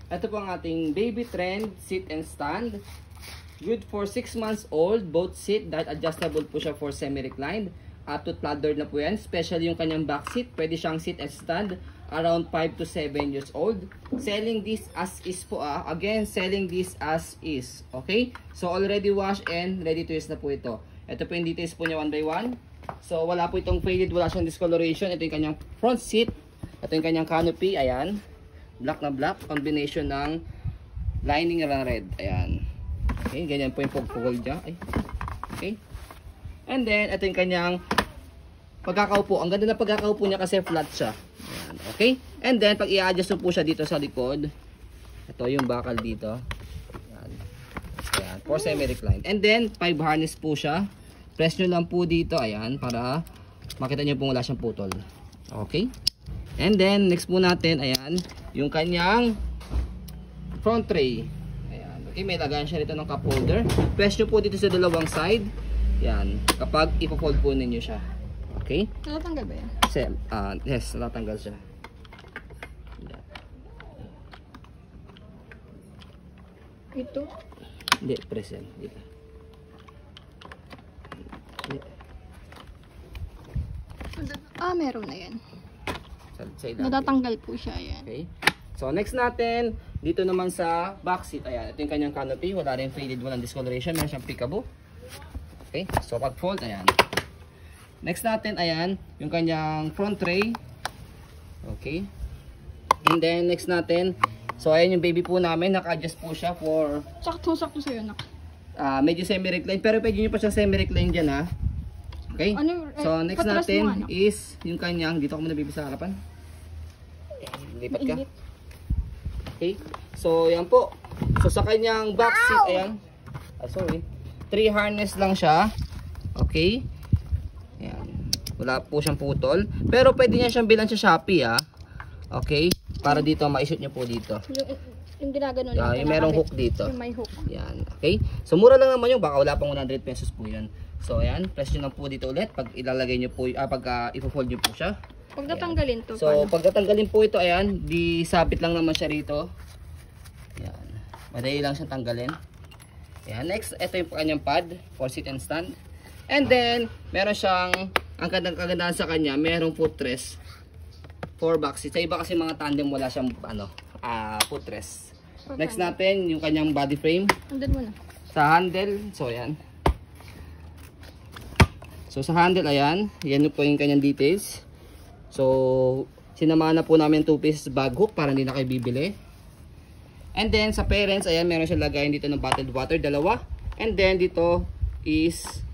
Ito po ang ating Baby Trend Sit and Stand. Good for 6 months old. Both seat dahil adjustable po siya for semi-reclined. Tooth ladder na po yan. Especially yung kanyang back seat. Pwede siyang sit and stand. Around 5 to 7 years old. Selling this as is po Again, selling this as is. Okay? So already washed and ready to use na po ito. Ito po yung details po niya one by one. So wala po itong faded. Wala siyang discoloration. Ito yung kanyang front seat. Ito yung kanyang canopy. Ayan. Black na black. Combination ng lining na red. Ayan. Okay. Ganyan po yung pagpugol dyan. Okay. And then, ito yung kanyang pagkakaupo. Ang ganda na pagkakaupo niya kasi flat siya. Ayan, okay? And then, pag i-adjust po siya dito sa likod, ito yung bakal dito. Ayan. Ayan, for semi-recline. And then, 5 harness po siya. Press nyo lang po dito, ayan, para makita nyo po wala siyang putol. Okay? And then, next po natin, ayan, yung kanyang front tray. Ayan, okay, may lagayan siya dito ng cup holder. Press nyo po dito sa dalawang side. Yan, kapag ipo-fold po ninyo siya. Okay? Natatanggal ba yan? Yes, natatanggal siya. Yan. Ito? Hindi, press yan. Dito. Meron na yan. Sa ilalim. Natatanggal po siya, yan. Okay? So, next natin, dito naman sa back seat. Ayan, ito yung kanyang canopy. Wala rin faded, walang discoloration. Meron siyang peekaboo. Okay, so pag fold, ayan. Next natin, ayan, yung kanyang front tray. Okay. And then, next natin, so ayan yung baby po namin, naka-adjust po siya for... Sakto-sakto sa'yo, nak. Medyo semi-recline, pero pwede nyo pa siyang semi-recline dyan, ha. Okay, so next natin is yung kanyang, dito ako muna baby sa harapan. Lipat ka. Okay, so yan po. So sa kanyang back seat, ayan. Sorry. 3 harness lang siya. Okay. Ayan. Wala po siyang putol. Pero pwede niya siyang bilan sa Shopee, Okay. Para dito, ma-shoot niyo po dito. Yung ginagano lang. Yung merong hook dito. Yung may hook. Yan. Okay. So mura lang naman yung. Baka wala pang 100 pesos po yan. So ayan. Press nyo lang po dito ulit. Pag ilalagay nyo po, pag ipo-fold nyo po siya. Pag natanggalin to. So pag natanggalin po ito, ayan. Di sabit lang naman siya rito. Yan. Madali lang siyang tanggalin. Ayan, next, ito yung kanyang pad for sit and stand. And then, meron siyang, ang kagandahan sa kanya, merong footrest for back seat. Sa iba kasi mga tandem wala siyang footrest. Next natin, yung kanyang body frame. Andun muna. Sa handle, so ayan. So sa handle, ayan. Yan po yung kanyang details. So, sinamahan na po namin 2 pieces bag hook para hindi na kayo bibili. And then sa parents, ayan, meron siya lagayin dito ng bottled water, 2. And then dito is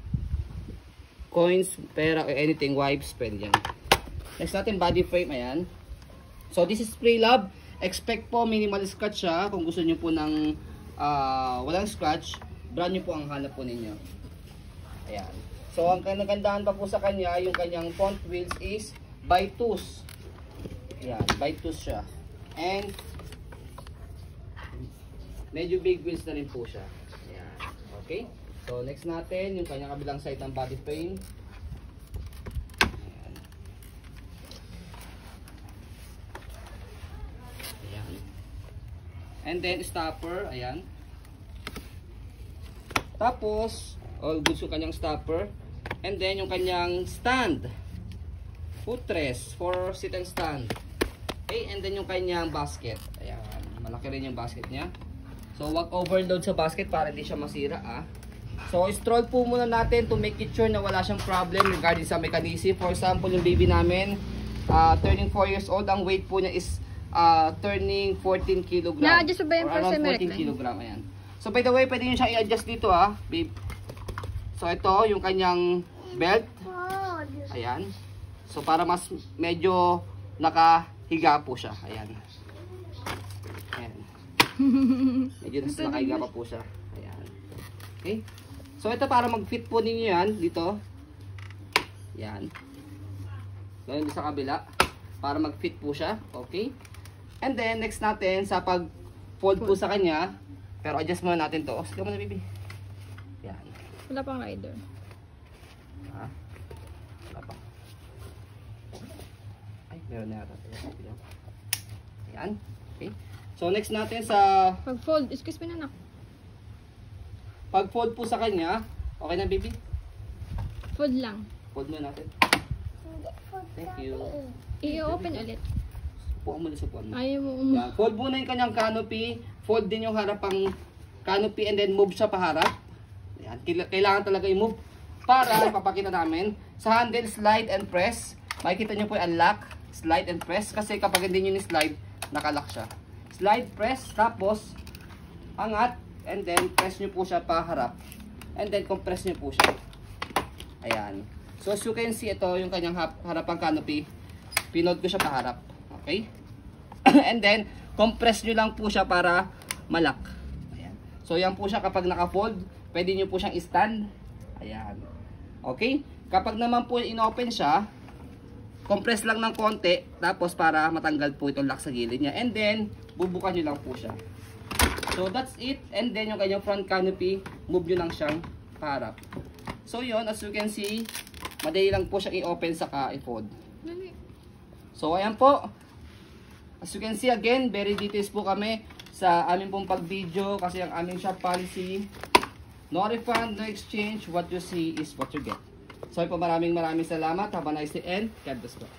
coins, pera, or anything, wipes, pwede yan. Next natin, body frame, ayan. So this is pre-lab. Expect po minimal scratch siya. Kung gusto niyo po ng walang scratch, brand new po ang hanap po ninyo. Ayan. So ang kagandahan pa po sa kanya, yung kanyang front wheels is by twos. Ayan, by twos siya. And medyo big wheels na rin po siya. Ayan. Okay. So next natin, yung kanyang kabilang side ng body frame. Ayan. Ayan. And then stopper. Ayan. Tapos, all goods yung kanyang stopper. And then yung kanyang stand. Footrest for sit and stand. Okay. And then yung kanyang basket. Ayan. Malaki rin yung basket niya. So, wag overload sa basket para hindi siya masira, So, stroll po muna natin to make it sure na wala siyang problem regarding sa mechanism. For example, yung baby namin, turning 4 years old, ang weight po niya is turning 14 kg. Na-adjust ba yung or around 14 kg, ayan. So, by the way, pwede nyo siyang i-adjust dito, babe. So, ito, yung kanyang belt. Ayan. So, para mas medyo nakahiga po siya. Ayan. Ayan. Medyo nakahiga pa po siya. Ayan. Okay. So, ito para mag-fit po ninyo yan. Dito. Yan. Ganun sa kabila. Para mag-fit po siya. Okay. And then, next natin, sa pag-fold po sa kanya. Pero adjust muna natin to. Sige mo na, baby. Yan. Wala pang rider. Wala pa. Ay, meron na yata. Ayan. Okay. So next natin sa Pag fold, excuse me na nak. pag-fold po sa kanya. Okay na, baby? Fold lang. Fold mo natin. Thank you. I-open ulit. Puha mo na sa puwan mo. Ayaw mo Yan. Fold muna yung kanyang canopy. Fold din yung harapang canopy and then move siya paharap. Yan. Kailangan talaga i-move para ipapakita namin. Sa handle, slide and press. Makikita nyo po yung unlock, slide and press. Kasi kapag hindi nyo ni-slide, nakalock siya. Slide, press, tapos angat, and then press nyo po siya paharap. And then compress nyo po siya. Ayan. So as you can see, ito yung kanyang harapang canopy. Pinod ko siya paharap. Okay? And then, compress nyo lang po siya para malak. Ayan. So yan po siya kapag naka-fold. Pwede nyo po siyang i-stand. Ayan. Okay? Kapag naman po in-open siya, compress lang ng konti. Tapos para matanggal po itong lock sa gilid niya. And then, bubukan nyo lang po siya. So that's it. And then yung kanyang front canopy, move nyo lang siyang paharap. So yun, as you can see, madali lang po siyang i-open saka i-fold. Dali. So ayan po. As you can see again, very details po kami sa aming pong pag-video kasi ang aming shop policy, no refund, no exchange, what you see is what you get. So po, maraming salamat. Have a nice day and God bless po.